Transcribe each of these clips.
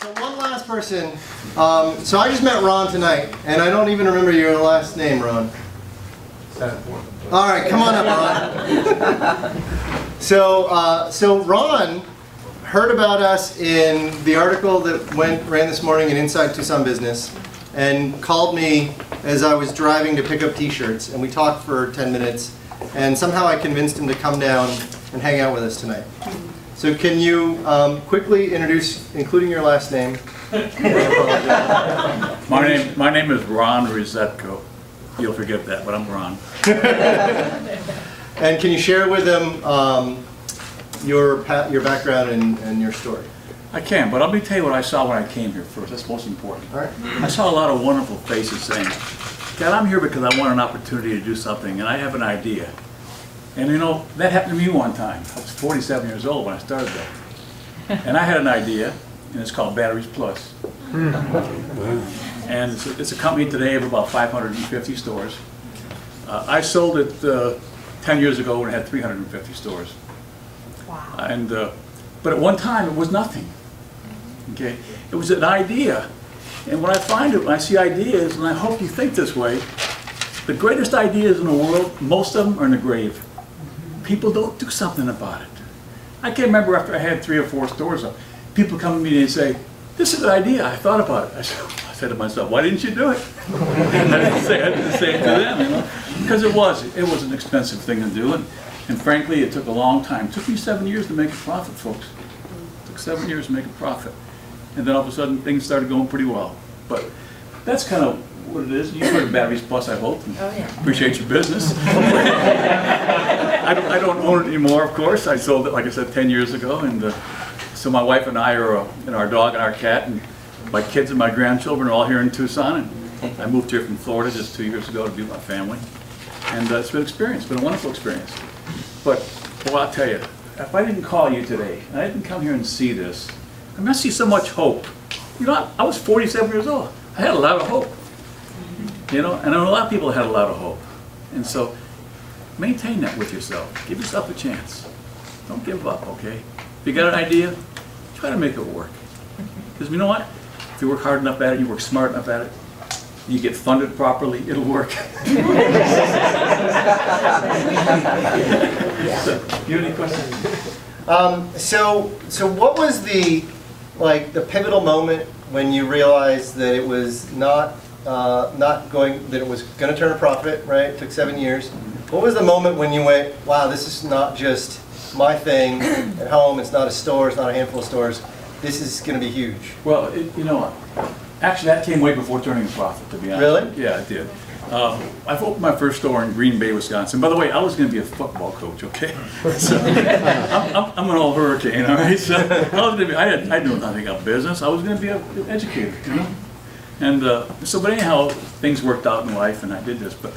So one last person. So I just met Ron tonight, and I don't even remember your last name, Ron. All right, come on up, Ron. So Ron heard about us in the article that ran this morning in Inside Tucson Business, and called me as I was driving to pick up T-shirts, and we talked for 10 minutes, and somehow I convinced him to come down and hang out with us tonight. So can you quickly introduce, including your last name? My name is Ron Rezetko. You'll forget that, but I'm Ron. And can you share with them your background and your story? I can, but let me tell you what I saw when I came here first. That's most important. All right. I saw a lot of wonderful faces saying, "God, I'm here because I want an opportunity to do something, and I have an idea." And you know, that happened to me one time. I was 47 years old when I started that. And I had an idea, and it's called Batteries Plus. And it's a company today of about 550 stores. I sold it 10 years ago when it had 350 stores. Wow. But at one time, it was nothing. Okay? It was an idea. And when I find it, when I see ideas, and I hope you think this way, the greatest ideas in the world, most of them are in the grave. People don't do something about it. I can remember after I had 3 or 4 stores up, people come to me and say, "This is an idea, I thought about it." I said to myself, "Why didn't you do it?" I didn't say it to them, you know, because it was an expensive thing to do, and frankly, it took a long time. It took me 7 years to make a profit, folks. It took 7 years to make a profit. And then all of a sudden, things started going pretty well. But that's kind of what it is. You've heard of Batteries Plus, I hope. Oh, yeah. Appreciate your business. I don't own it anymore, of course. I sold it, like I said, 10 years ago. And so my wife and I are, and our dog and our cat, and my kids and my grandchildren are all here in Tucson. And I moved here from Florida just 2 years ago to be with my family. And it's been an experience. It's been a wonderful experience. But, well, I'll tell you, if I didn't call you today, and I didn't come here and see this, I must see so much hope. You know, I was 47 years old. I had a lot of hope. You know, and I know a lot of people had a lot of hope. And so, maintain that with yourself. Give yourself a chance. Don't give up, okay? If you got an idea, try to make it work. Because you know what? If you work hard enough at it, you work smart enough at it, you get funded properly, it'll work. So, you have any questions? So what was the pivotal moment when you realized that it was that it was going to turn a profit, right? It took 7 years. What was the moment when you went, wow, this is not just my thing at home, it's not a store, it's not a handful of stores, this is going to be huge? Well, you know what? Actually, that came way before turning a profit, to be honest. Really? Yeah, it did. I've opened my first store in Green Bay, Wisconsin. By the way, I was going to be a football coach, okay? So, I'm an old hurricane, all right? So I knew nothing about business. I was going to be an educator, you know? And but anyhow, things worked out in life, and I did this. But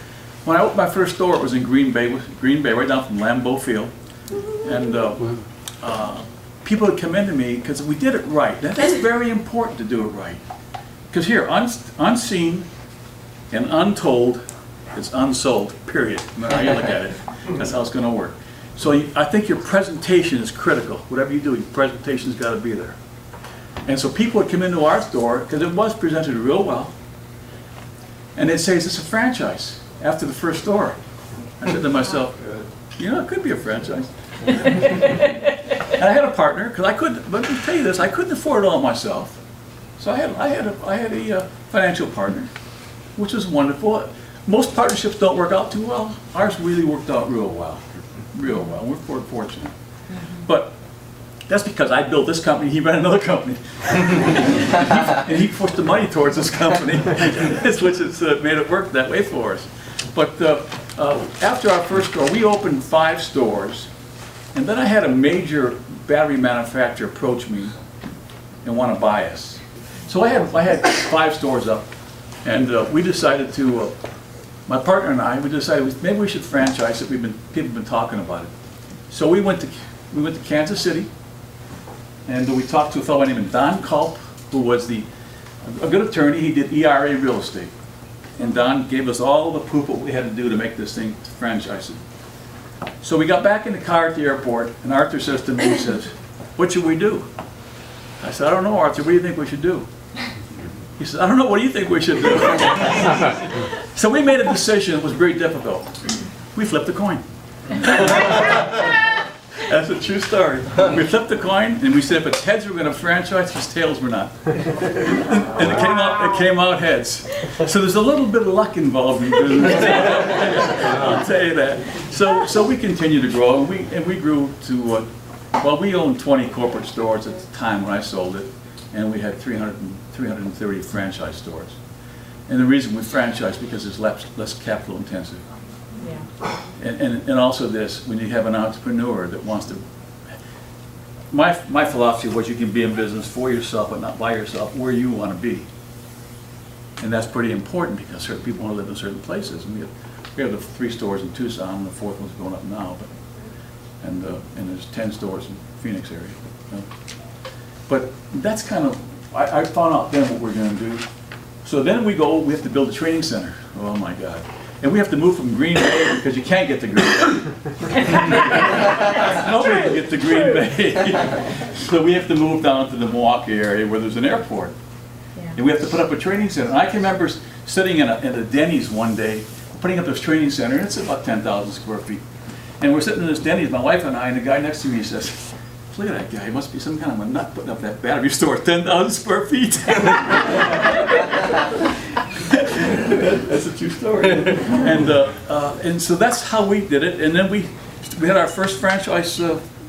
when I opened my first store, it was in Green Bay, right down from Lambeau Field. And people would come into me because we did it right. Now, that's very important to do it right. Because here, unseen and untold is unsold, period. No matter how you look at it, that's how it's going to work. So I think your presentation is critical. Whatever you do, your presentation's got to be there. And so people would come into our store, because it was presented real well, and they'd say, "Is this a franchise?" After the first store. I said to myself, you know, it could be a franchise. And I had a partner, because let me tell you this, I couldn't afford it all myself. So I had a financial partner, which was wonderful. Most partnerships don't work out too well. Ours really worked out real well. Real well. We're fortunate. But that's because I built this company, he ran another company. And he pushed the money towards this company, which has made it work that way for us. But after our first store, we opened 5 stores. And then I had a major battery manufacturer approach me and want to buy us. So I had 5 stores up, and we decided to, my partner and I, we decided maybe we should franchise it. People have been talking about it. So we went to Kansas City, and we talked to a fellow named Don Culp, who was a good attorney. He did ERA real estate, and Don gave us all the proof what we had to do to make this thing to franchise it. So we got back in the car at the airport, and Arthur says to me, he says, "What should we do?" I said, I don't know, Arthur, what do you think we should do? He said, I don't know, what do you think we should do? So we made a decision, it was very difficult. We flipped a coin. That's a true story. We flipped the coin and we said if it's heads we're going to franchise, if it's tails we're not. And it came out heads. So there's a little bit of luck involved in business. I'll tell you that. So we continue to grow and we grew to, well, we owned 20 corporate stores at the time when I sold it, and we had 330 franchise stores. And the reason we franchised because it's less capital intensive. Yeah. And also this, when you have an entrepreneur that wants to, my philosophy was you can be in business for yourself but not by yourself where you want to be. And that's pretty important because certain people want to live in certain places. And we have the 3 stores in Tucson, and the 4th one's going up now. And there's 10 stores in Phoenix area. But that's kind of, I found out then what we're going to do. So then we have to build a training center. Oh my God. And we have to move from Green Bay because you can't get to Green Bay. Nobody can get to Green Bay. So we have to move down to the Milwaukee area where there's an airport. Yeah. And we have to put up a training center. And I can remember sitting in a Denny's one day, putting up this training center, and it's about 10,000 square feet. And we're sitting in this Denny's, my wife and I, and the guy next to me says, look at that guy, he must be some kind of a nut putting up that battery store, 10,000 square feet. That's a true story. And so that's how we did it. And then we had our first franchise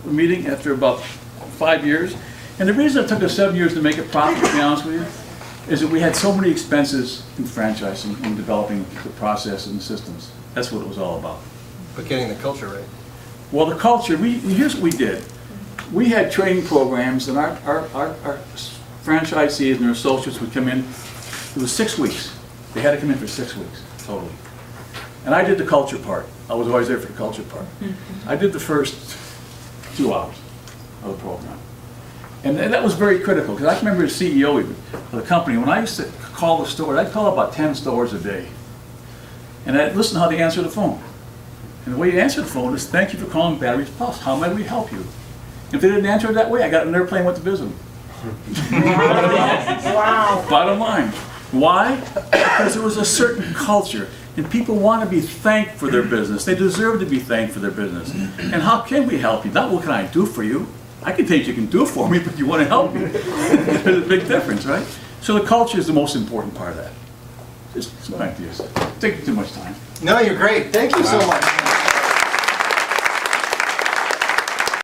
meeting after about 5 years. And the reason it took us 7 years to make it profitable, to be honest with you, is that we had so many expenses in franchising and developing the process and the systems. That's what it was all about. But getting the culture right. Well, the culture, here's what we did. We had training programs, and our franchisees and their associates would come in. It was 6 weeks. They had to come in for 6 weeks, totally. And I did the culture part. I was always there for the culture part. I did the first 2 hours of the program. And that was very critical, because I can remember the CEO even of the company, when I used to call the store, I'd call about 10 stores a day. And I'd listen to how they answer the phone. And the way you answer the phone is, thank you for calling Batteries Plus. How may we help you? If they didn't answer it that way, I got on an airplane with the business. Wow. Bottom line. Why? Because there was a certain culture, and people want to be thanked for their business. They deserve to be thanked for their business. And how can we help you? Not what can I do for you. I can tell you can do for me, but you want to help me. There's a big difference, right? So the culture is the most important part of that. Just some ideas. Taking too much time. No, you're great. Thank you so much.